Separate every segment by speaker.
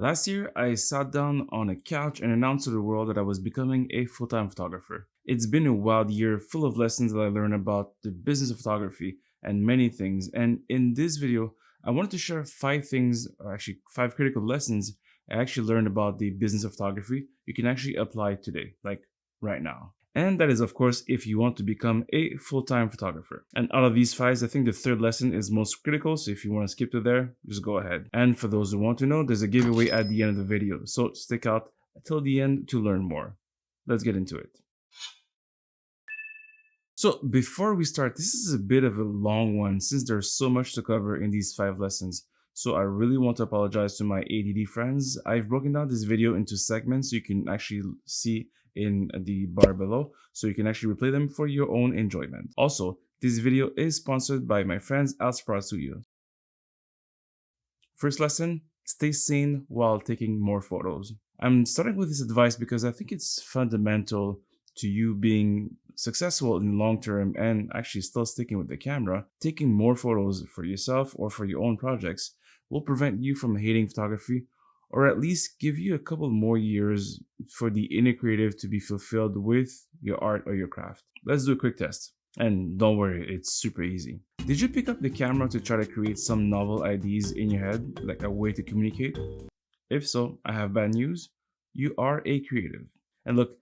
Speaker 1: Last year, I sat down on a couch and announced to the world that I was becoming a full-time photographer. It's been a wild year full of lessons that I learned about the business of photography and many things. And in this video, I wanted to share five things, or actually five critical lessons I actually learned about the business of photography you can actually apply today, like right now. And that is, of course, if you want to become a full-time photographer. And out of these five, I think the third lesson is most critical. So if you want to skip to there, just go ahead. And for those who want to know, there's a giveaway at the end of the video. So stick out till the end to learn more. Let's get into it. So before we start, this is a bit of a long one since there's so much to cover in these five lessons. So I really want to apologize to my ADD friends. I've broken down this video into segments so you can actually see in the bar below, so you can actually replay them for your own enjoyment. Also, this video is sponsored by my friends at Sprout Studio. First lesson, stay sane while taking more photos. I'm starting with this advice because I think it's fundamental to you being successful in the long term and actually still sticking with the camera. Taking more photos for yourself or for your own projects will prevent you from hating photography, or at least give you a couple more years for the inner creative to be fulfilled with your art or your craft. Let's do a quick test. And don't worry, it's super easy. Did you pick up the camera to try to create some novel ideas in your head, like a way to communicate? If so, I have bad news. You are a creative. And look,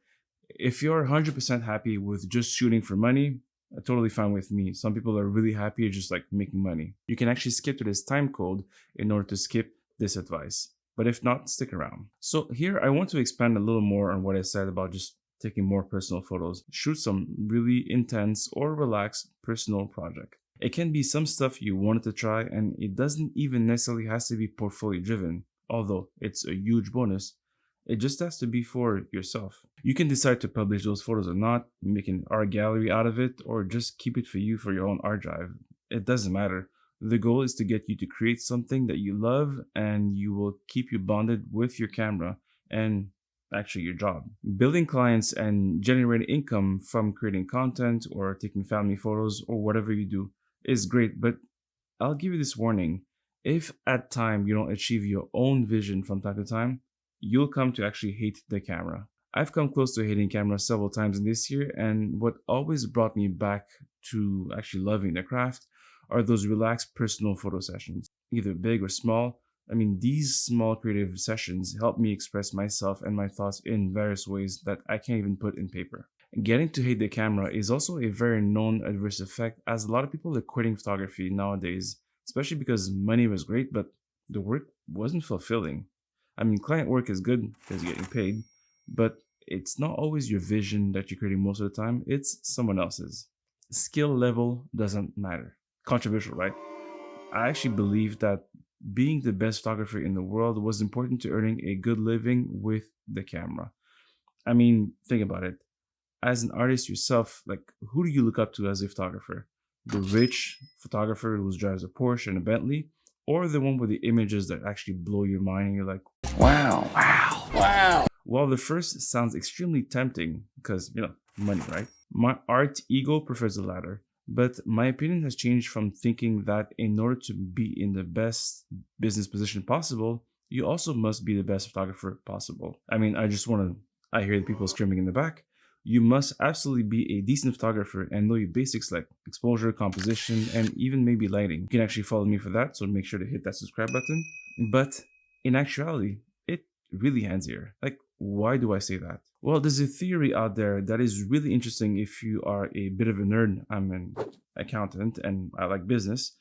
Speaker 1: if you're 100% happy with just shooting for money, totally fine with me. Some people are really happy just like making money. You can actually skip to this time code in order to skip this advice. But if not, stick around. So here I want to expand a little more on what I said about just taking more personal photos. Shoot some really intense or relaxed personal project. It can be some stuff you wanted to try, and it doesn't even necessarily has to be portfolio driven, although it's a huge bonus. It just has to be for yourself. You can decide to publish those photos or not, make an art gallery out of it, or just keep it for you for your own art drive. It doesn't matter. The goal is to get you to create something that you love, and you will keep you bonded with your camera and actually your job. Building clients and generating income from creating content or taking family photos or whatever you do is great, but I'll give you this warning. If at time you don't achieve your own vision from time to time, you'll come to actually hate the camera. I've come close to hating camera several times in this year, and what always brought me back to actually loving the craft are those relaxed personal photo sessions, either big or small. I mean, these small creative sessions help me express myself and my thoughts in various ways that I can't even put in paper. Getting to hate the camera is also a very known adverse effect, as a lot of people are quitting photography nowadays, especially because money was great, but the work wasn't fulfilling. I mean, client work is good because you're getting paid, but it's not always your vision that you're creating most of the time, it's someone else's. Skill level doesn't matter. Controversial, right? I actually believe that being the best photographer in the world was important to earning a good living with the camera. I mean, think about it. As an artist yourself, like, who do you look up to as a photographer? The rich photographer who drives a Porsche and a Bentley, or the one with the images that actually blow your mind and you're like, wow, wow, wow. While the first sounds extremely tempting because, money, right? My art ego prefers the latter. But my opinion has changed from thinking that in order to be in the best business position possible, you also must be the best photographer possible. I mean, I hear the people screaming in the back. You must absolutely be a decent photographer and know your basics like exposure, composition, and even maybe lighting. You can actually follow me for that, so make sure to hit that subscribe button. But in actuality, it really hands here. Like, why do I say that? Well, there's a theory out there that is really interesting if you are a bit of a nerd. I'm an accountant and I like business,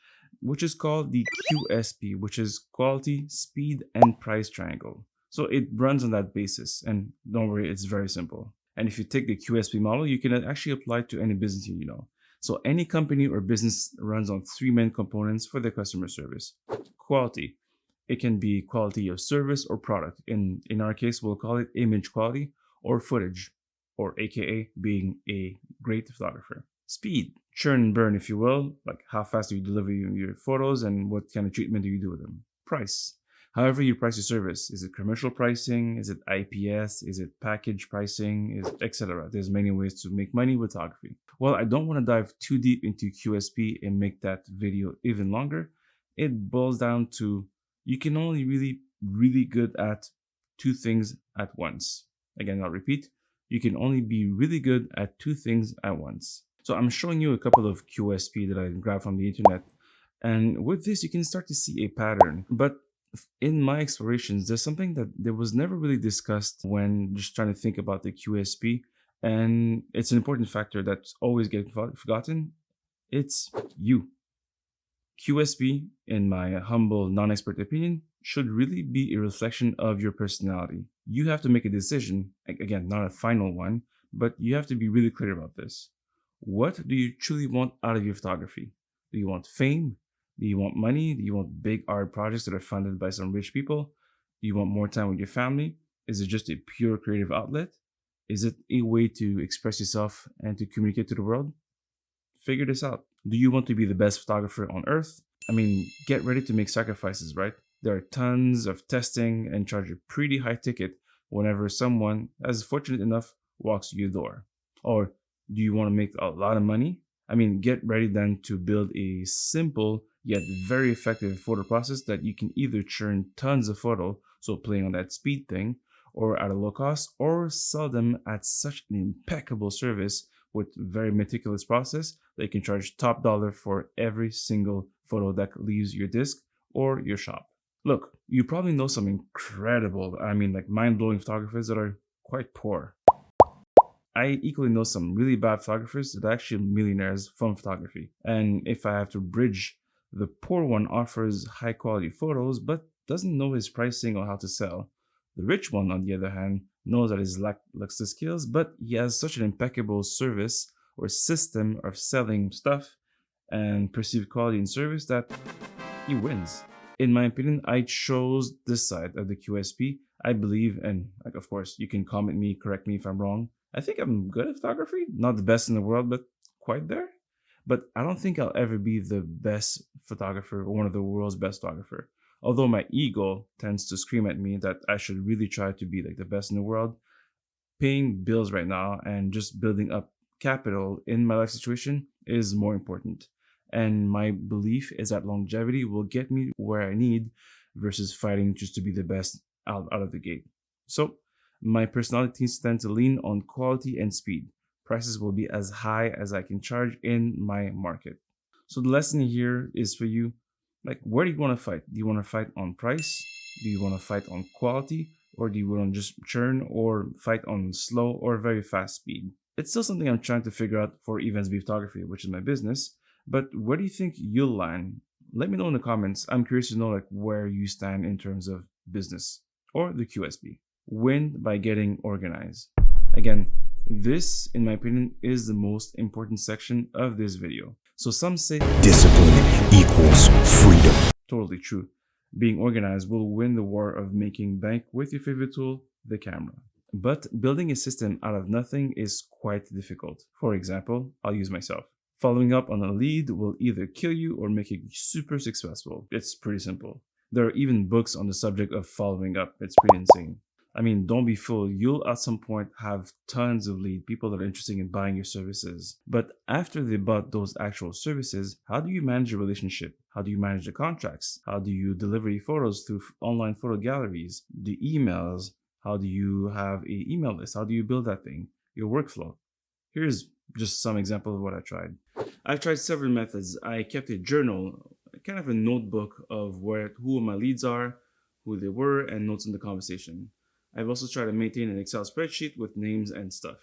Speaker 1: which is called the QSP, which is quality, speed, and price triangle. So it runs on that basis, and don't worry, it's very simple. And if you take the QSP model, you can actually apply it to any business you know. So any company or business runs on three main components for their customer service. Quality. It can be quality of service or product. In our case, we'll call it image quality or footage, or AKA being a great photographer. Speed. Churn and burn, if you will, like how fast do you deliver your photos and what kind of treatment do you do with them. Price. However you price your service. Is it commercial pricing? Is it IPS? Is it package pricing? Etc. There's many ways to make money with photography. Well, I don't want to dive too deep into QSP and make that video even longer. It boils down to you can only really really good at two things at once. Again, I'll repeat, you can only be really good at two things at once. So I'm showing you a couple of QSP that I grabbed from the internet. And with this, you can start to see a pattern. But in my explorations, there's something that was never really discussed when just trying to think about the QSP. And it's an important factor that's always getting forgotten. It's you. QSP, in my humble, non-expert opinion, should really be a reflection of your personality. You have to make a decision, again, not a final one, but you have to be really clear about this. What do you truly want out of your photography? Do you want fame? Do you want money? Do you want big art projects that are funded by some rich people? Do you want more time with your family? Is it just a pure creative outlet? Is it a way to express yourself and to communicate to the world? Figure this out. Do you want to be the best photographer on earth? I mean, get ready to make sacrifices, right? There are tons of testing and charge a pretty high ticket whenever someone, as fortunate enough, walks through your door. Or do you want to make a lot of money? I mean, get ready then to build a simple yet very effective photo process that you can either churn tons of photo, so playing on that speed thing, or at a low cost, or sell them at such an impeccable service with very meticulous process that you can charge top dollar for every single photo that leaves your disc or your shop. Look, you probably know some incredible, like mind-blowing photographers that are quite poor. I equally know some really bad photographers that are actually millionaires from photography. And if I have to bridge, the poor one offers high quality photos but doesn't know his pricing or how to sell. The rich one, on the other hand, knows that he lacks the skills, but he has such an impeccable service or system of selling stuff and perceived quality and service that he wins. In my opinion, I chose this side of the QSP. I believe, and of course, you can comment me, correct me if I'm wrong. I think I'm good at photography. Not the best in the world, but quite there. But I don't think I'll ever be the best photographer or one of the world's best photographer. Although my ego tends to scream at me that I should really try to be like the best in the world, paying bills right now and just building up capital in my life situation is more important. And my belief is that longevity will get me where I need versus fighting just to be the best out of the gate. So my personality tends to lean on quality and speed. Prices will be as high as I can charge in my market. So the lesson here is for you, like, where do you want to fight? Do you want to fight on price? Do you want to fight on quality? Or do you want to just churn or fight on slow or very fast speed? It's still something I'm trying to figure out for YvensB photography, which is my business. But where do you think you'll land? Let me know in the comments. I'm curious to know like where you stand in terms of business or the QSP. Win by getting organized. Again, this, in my opinion, is the most important section of this video. So some say
Speaker 2: discipline equals freedom.
Speaker 1: Totally true. Being organized will win the war of making bank with your favorite tool, the camera. But building a system out of nothing is quite difficult. For example, I'll use myself. Following up on a lead will either kill you or make you super successful. It's pretty simple. There are even books on the subject of following up. It's pretty insane. I mean, don't be fooled. You'll at some point have tons of lead people that are interested in buying your services. But after they bought those actual services, how do you manage your relationship? How do you manage the contracts? How do you deliver your photos through online photo galleries? The emails? How do you have an email list? How do you build that thing? Your workflow. Here's just some example of what I tried. I've tried several methods. I kept a journal, kind of a notebook of who my leads are, who they were, and notes in the conversation. I've also tried to maintain an Excel spreadsheet with names and stuff.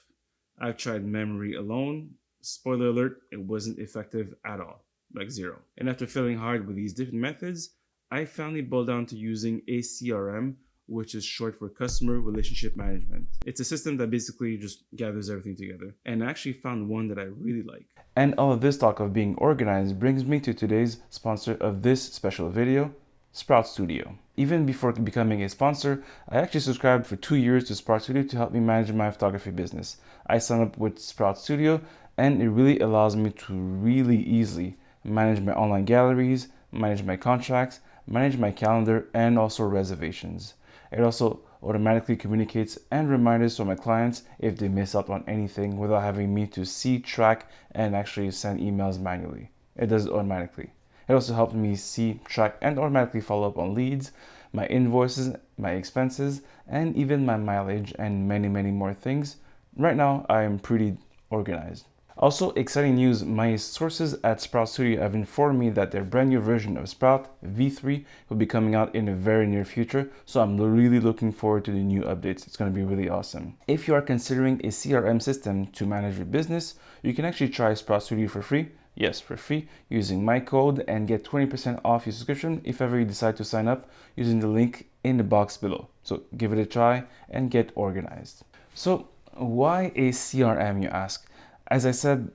Speaker 1: I've tried memory alone. Spoiler alert, it wasn't effective at all, like zero. And after failing hard with these different methods, I finally boiled down to using a CRM, which is short for Customer Relationship Management. It's a system that basically just gathers everything together. And I actually found one that I really like. And all of this talk of being organized brings me to today's sponsor of this special video, Sprout Studio. Even before becoming a sponsor, I actually subscribed for 2 years to Sprout Studio to help me manage my photography business. I signed up with Sprout Studio and it really allows me to really easily manage my online galleries, manage my contracts, manage my calendar, and also reservations. It also automatically communicates and reminders to my clients if they miss out on anything without having me to see, track, and actually send emails manually. It does it automatically. It also helps me see, track, and automatically follow up on leads, my invoices, my expenses, and even my mileage and many, many more things. Right now, I am pretty organized. Also, exciting news, my sources at Sprout Studio have informed me that their brand new version of Sprout V3 will be coming out in the very near future, so I'm really looking forward to the new updates. It's going to be really awesome. If you are considering a CRM system to manage your business, you can actually try Sprout Studio for free. Yes, for free, using my code and get 20% off your subscription if ever you decide to sign up using the link in the box below. So give it a try and get organized. So why a CRM, you ask? As I said,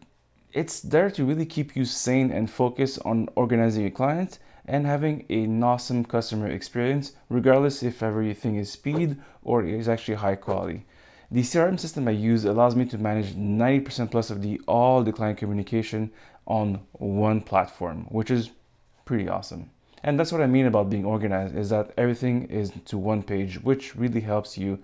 Speaker 1: it's there to really keep you sane and focus on organizing your clients and having an awesome customer experience, regardless if everything is speed or is actually high quality. The CRM system I use allows me to manage 90% plus of all the client communication on one platform, which is pretty awesome. And that's what I mean about being organized, is that everything is to one page, which really helps you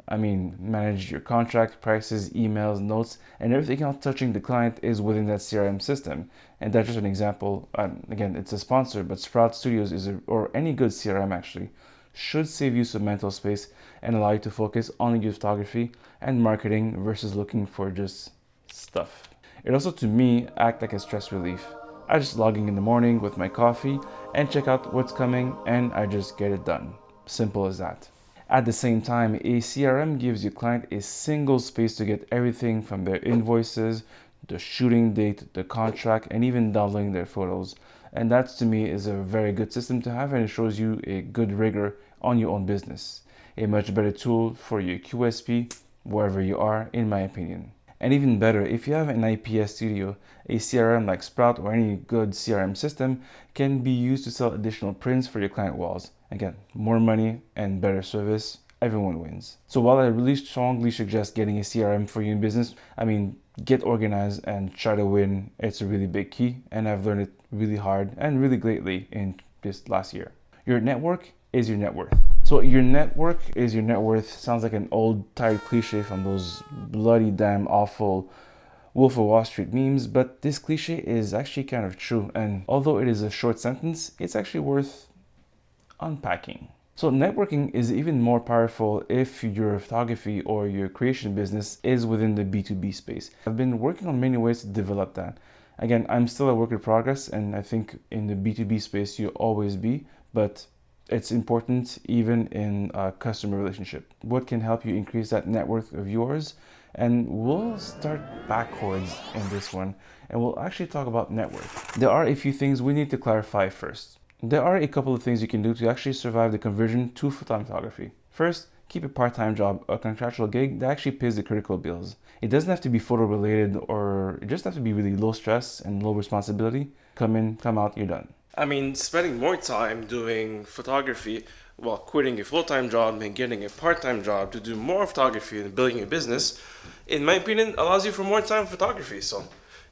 Speaker 1: manage your contract, prices, emails, notes, and everything else touching the client is within that CRM system. And that's just an example. Again, it's a sponsor, but Sprout Studios or any good CRM actually, should save you some mental space and allow you to focus on your photography and marketing versus looking for just stuff. It also, to me, acts like a stress relief. I just log in the morning with my coffee and check out what's coming, and I just get it done. Simple as that. At the same time, a CRM gives your client a single space to get everything from their invoices, the shooting date, the contract, and even downloading their photos. And that, to me, is a very good system to have, and it shows you a good rigor on your own business. A much better tool for your QSP, wherever you are, in my opinion. And even better, if you have an IPS studio, a CRM like Sprout or any good CRM system can be used to sell additional prints for your client walls. Again, more money and better service, everyone wins. So while I really strongly suggest getting a CRM for your business, get organized and try to win. It's a really big key, and I've learned it really hard and really greatly in this last year. Your network is your net worth. So your network is your net worth sounds like an old tired cliche from those bloody damn awful Wolf of Wall Street memes, but this cliche is actually kind of true, and although it is a short sentence, it's actually worth unpacking. So networking is even more powerful if your photography or your creation business is within the B2B space. I've been working on many ways to develop that. Again, I'm still a work in progress, and I think in the B2B space you'll always be, but it's important even in a customer relationship. What can help you increase that net worth of yours? And we'll start backwards in this one, and we'll actually talk about net worth. There are a few things we need to clarify first. There are a couple of things you can do to actually survive the conversion to full-time photography. First, keep a part-time job, a contractual gig that actually pays the critical bills. It doesn't have to be photo related, or it just has to be really low stress and low responsibility. Come in, come out, you're done.
Speaker 3: Spending more time doing photography while quitting a full-time job and getting a part-time job to do more photography and building a business, in my opinion, allows you for more time for photography. So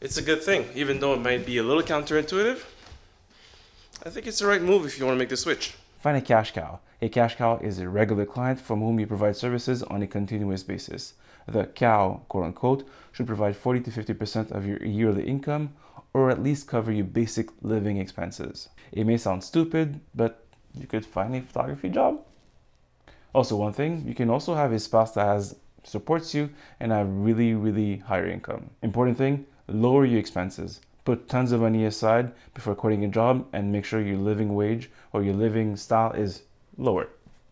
Speaker 3: it's a good thing, even though it might be a little counterintuitive. I think it's the right move if you want to make the switch.
Speaker 1: Find a cash cow. A cash cow is a regular client from whom you provide services on a continuous basis. The cow, quote unquote, should provide 40 to 50% of your yearly income, or at least cover your basic living expenses. It may sound stupid, but you could find a photography job. Also, one thing, you can also have a spouse that supports you and have really higher income. Important thing, lower your expenses. Put tons of money aside before quitting a job and make sure your living wage or your living style is lower.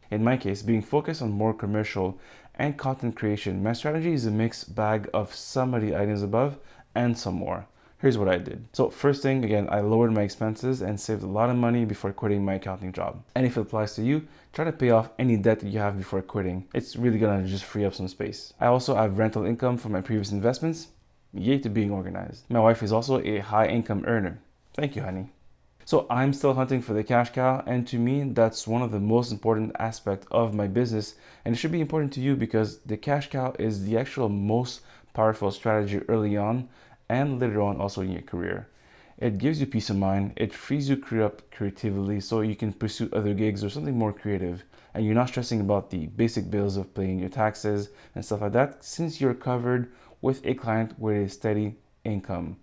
Speaker 1: In my case, being focused on more commercial and content creation, my strategy is a mixed bag of some of the items above and some more. Here's what I did. So first thing, again, I lowered my expenses and saved a lot of money before quitting my accounting job. And if it applies to you, try to pay off any debt that you have before quitting. It's really gonna just free up some space. I also have rental income from my previous investments. Yay to being organized. My wife is also a high income earner. Thank you, honey. So I'm still hunting for the cash cow, and to me, that's one of the most important aspects of my business, and it should be important to you because the cash cow is the actual most powerful strategy early on and later on also in your career. It gives you peace of mind, it frees you up creatively so you can pursue other gigs or something more creative, and you're not stressing about the basic bills of paying your taxes and stuff like that since you're covered with a client with a steady income,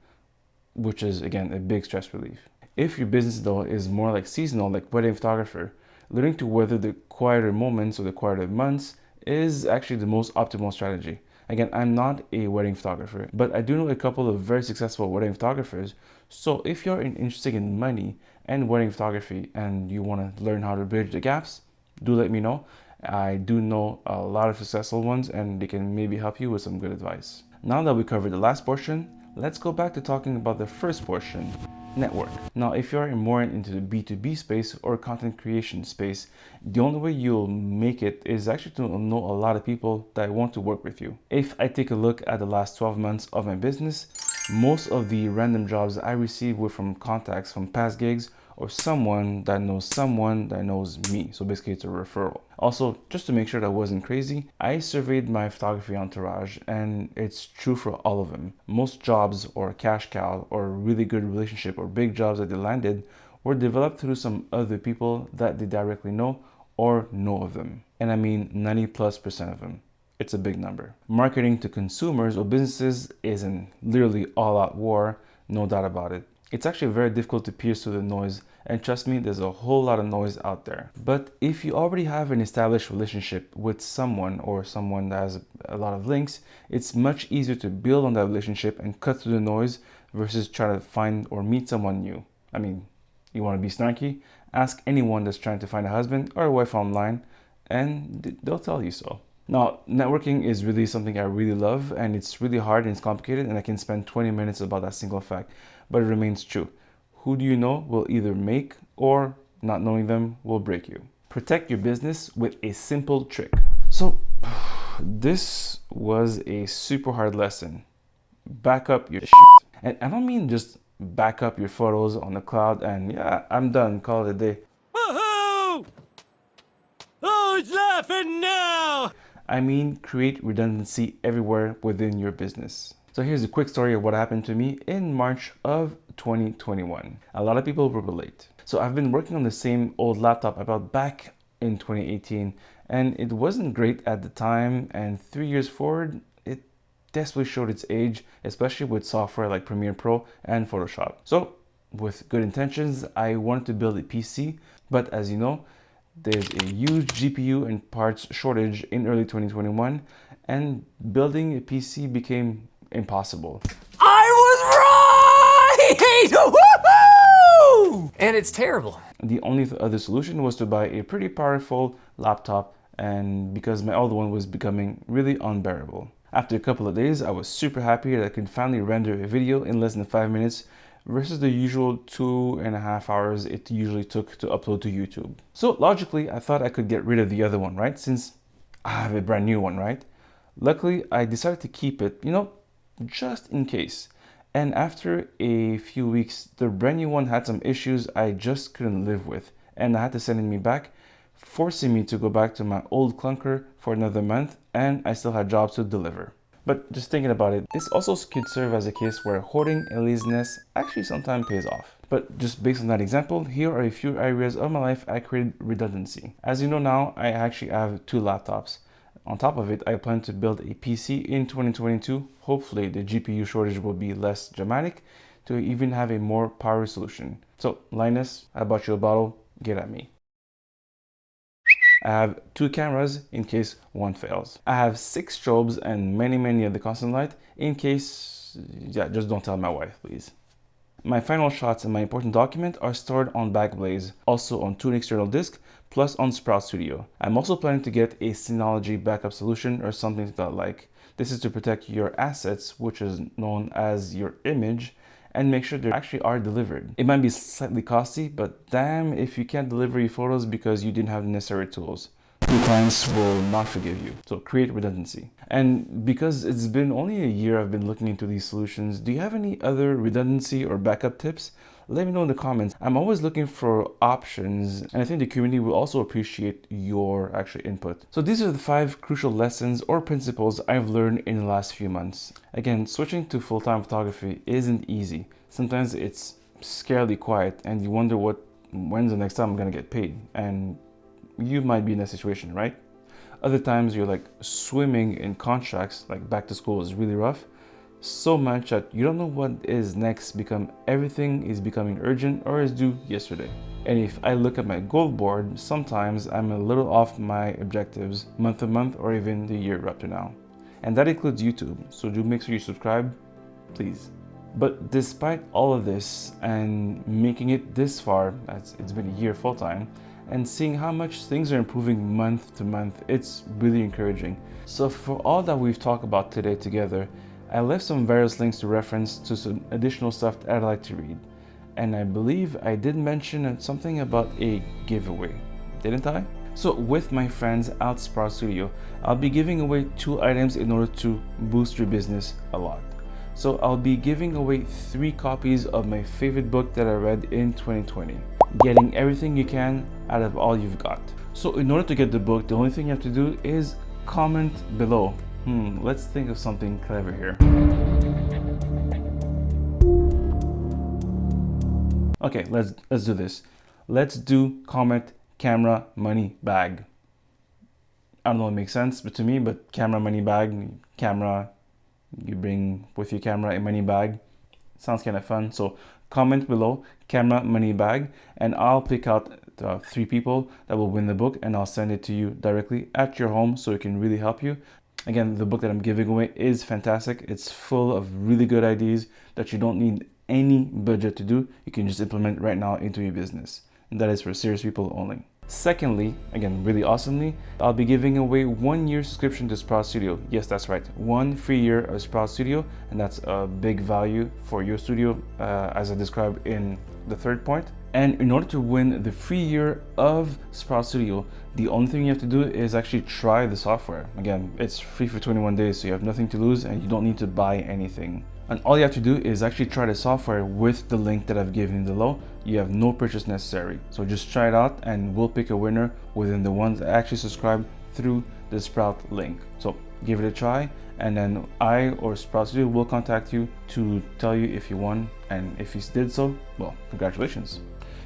Speaker 1: which is again a big stress relief. If your business though is more like seasonal, like wedding photographer, Learning to weather the quieter moments or the quieter months is actually the most optimal strategy. Again, I'm not a wedding photographer, but I do know a couple of very successful wedding photographers. So if you're interested in money and wedding photography and you want to learn how to bridge the gaps, do let me know. I do know a lot of successful ones and they can maybe help you with some good advice. Now that we covered the last portion, let's go back to talking about the first portion, network. Now, if you're more into the B2B space or content creation space, the only way you'll make it is actually to know a lot of people that want to work with you. If I take a look at the last 12 months of my business, most of the random jobs I received were from contacts from past gigs or someone that knows me. So basically it's a referral. Also, just to make sure that I wasn't crazy, I surveyed my photography entourage and it's true for all of them. Most jobs or cash cow or really good relationship or big jobs that they landed were developed through some other people that they directly know or know of them. And I mean 90+% of them. It's a big number. Marketing to consumers or businesses is an literally all-out war, no doubt about it. It's actually very difficult to pierce through the noise, and trust me, there's a whole lot of noise out there. But if you already have an established relationship with someone or someone that has a lot of links, it's much easier to build on that relationship and cut through the noise versus try to find or meet someone new. I mean, you want to be snarky? Ask anyone that's trying to find a husband or a wife online, and they'll tell you so. Now, networking is really something I really love, and it's really hard and it's complicated, and I can spend 20 minutes about that single fact, but it remains true. Who do you know will either make or not knowing them will break you. Protect your business with a simple trick. So, this was a super hard lesson. Back up your shit. And I don't mean just back up your photos on the cloud and yeah, I'm done, call it a day.
Speaker 4: Woohoo! Who's laughing now?
Speaker 1: I mean, create redundancy everywhere within your business. So here's a quick story of what happened to me in March of 2021. A lot of people will relate. So I've been working on the same old laptop about back in 2018, and it wasn't great at the time, and 3 years forward, it desperately showed its age, especially with software like Premiere Pro and Photoshop. So with good intentions, I wanted to build a PC, but as you know, there's a huge GPU and parts shortage in early 2021, and building a PC became impossible.
Speaker 4: I was right! Woohoo! And it's terrible.
Speaker 1: The only other solution was to buy a pretty powerful laptop, and because my old one was becoming really unbearable. After a couple of days, I was super happy that I could finally render a video in less than 5 minutes versus the usual 2.5 hours it usually took to upload to YouTube. So logically, I thought I could get rid of the other one, right? Since I have a brand new one, right? Luckily, I decided to keep it, just in case. And after a few weeks, the brand new one had some issues I just couldn't live with, and I had to send me back, forcing me to go back to my old clunker for another month, and I still had jobs to deliver. But just thinking about it, this also could serve as a case where hoarding and laziness actually sometimes pays off. But just based on that example, here are a few areas of my life I created redundancy. As you know now, I actually have 2 laptops. On top of it, I plan to build a PC in 2022. Hopefully the GPU shortage will be less dramatic to even have a more power solution. So Linus, I bought you a bottle, get at me. I have 2 cameras in case one fails. I have 6 strobes and many other constant light in case, just don't tell my wife, please. My final shots and my important document are stored on Backblaze, also on 2 external disks, plus on Sprout Studio. I'm also planning to get a Synology backup solution or something to that like. This is to protect your assets, which is known as your image, and make sure they actually are delivered. It might be slightly costly, but damn if you can't deliver your photos because you didn't have the necessary tools. Your clients will not forgive you. So create redundancy. And because it's been only a year I've been looking into these solutions, do you have any other redundancy or backup tips? Let me know in the comments. I'm always looking for options, and I think the community will also appreciate your actual input. So these are the 5 crucial lessons or principles I've learned in the last few months. Again, switching to full-time photography isn't easy. Sometimes it's scarily quiet and you wonder when's the next time I'm gonna get paid, and you might be in that situation, right? Other times you're like swimming in contracts, like back to school is really rough. So much that you don't know what is next, everything is becoming urgent or is due yesterday. And if I look at my goal board, sometimes I'm a little off my objectives month to month or even the year up to now. And that includes YouTube, so do make sure you subscribe, please. But despite all of this and making it this far, as it's been a year full time, and seeing how much things are improving month to month, it's really encouraging. So for all that we've talked about today together, I left some various links to reference to some additional stuff that I'd like to read. And I believe I did mention something about a giveaway, didn't I? So with my friends at Sprout Studio, I'll be giving away 2 items in order to boost your business a lot. So I'll be giving away 3 copies of my favorite book that I read in 2020, Getting Everything You Can Out of All You've Got. So in order to get the book, the only thing you have to do is comment below. Let's think of something clever here. Okay, let's do this. Let's do comment camera money bag. I don't know if it makes sense, but to me, camera money bag, camera, you bring with your camera a money bag. Sounds kind of fun. So comment below camera money bag, and I'll pick out 3 people that will win the book, and I'll send it to you directly at your home so it can really help you. Again, the book that I'm giving away is fantastic. It's full of really good ideas that you don't need any budget to do. You can just implement right now into your business. And that is for serious people only. Secondly, again, really awesomely, I'll be giving away 1 year subscription to Sprout Studio. Yes, that's right. 1 free year of Sprout Studio, and that's a big value for your studio, as I described in the 3rd point. And in order to win the free year of Sprout Studio, the only thing you have to do is actually try the software. Again, it's free for 21 days, so you have nothing to lose and you don't need to buy anything. And all you have to do is actually try the software with the link that I've given below. You have no purchase necessary. So just try it out and we'll pick a winner within the ones that actually subscribe through the Sprout link. So give it a try, and then I or Sprout Studio will contact you to tell you if you won. And if you did so, well, congratulations.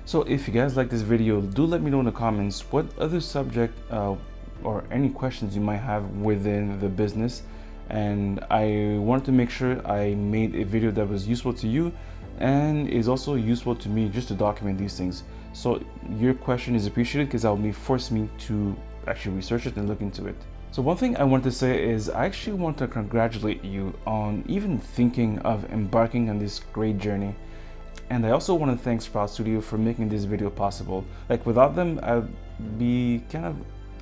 Speaker 1: So if you guys like this video, do let me know in the comments what other subject or any questions you might have within the business. And I wanted to make sure I made a video that was useful to you and is also useful to me, just to document these things. So your question is appreciated because that will force me to actually research it and look into it. So one thing I want to say is I actually want to congratulate you on even thinking of embarking on this great journey. And I also want to thank Sprout Studio for making this video possible. Like, without them, I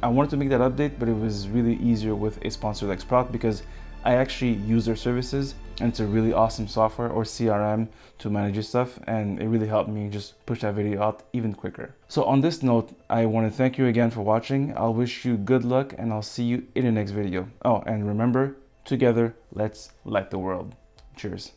Speaker 1: wanted to make that update, but it was really easier with a sponsor like Sprout because I actually use their services, and it's a really awesome software or CRM to manage your stuff, and it really helped me just push that video out even quicker. So on this note, I want to thank you again for watching. I'll wish you good luck, and I'll see you in the next video. Oh, and remember, together, let's light the world. Cheers.